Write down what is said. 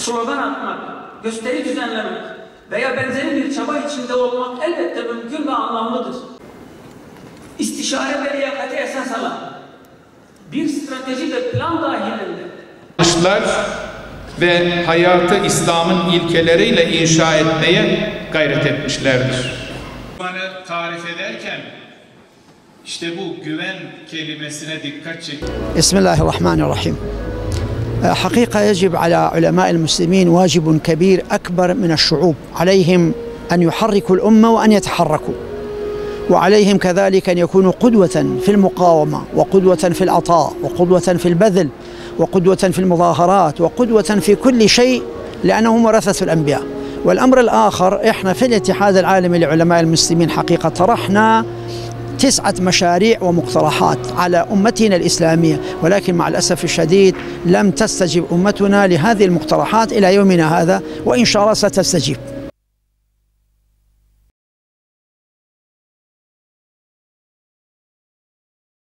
slogan atmak, gösteri düzenlemek veya benzeri bir çaba içinde olmak elbette mümkün ve anlamlıdır. İstişare ve liyakati esas alan bir strateji ve plan dahilinde ve hayatı İslam'ın ilkeleriyle inşa etmeye gayret etmişlerdir. Güveni tarif ederken işte bu güven kelimesine dikkat çekin. Bismillahirrahmanirrahim. حقيقة يجب على علماء المسلمين واجب كبير أكبر من الشعوب، عليهم أن يحركوا الأمة وأن يتحركوا، وعليهم كذلك أن يكونوا قدوة في المقاومة وقدوة في العطاء وقدوة في البذل وقدوة في المظاهرات وقدوة في كل شيء، لأنهم ورثة الأنبياء. والأمر الآخر، إحنا في الاتحاد العالمي لعلماء المسلمين حقيقة طرحنا 9 مشاريع ومقترحات على أمتنا الإسلامية، ولكن مع الأسف الشديد لم تستجب أمتنا لهذه المقترحات إلى يومنا هذا، وإن شاء الله ستستجيب.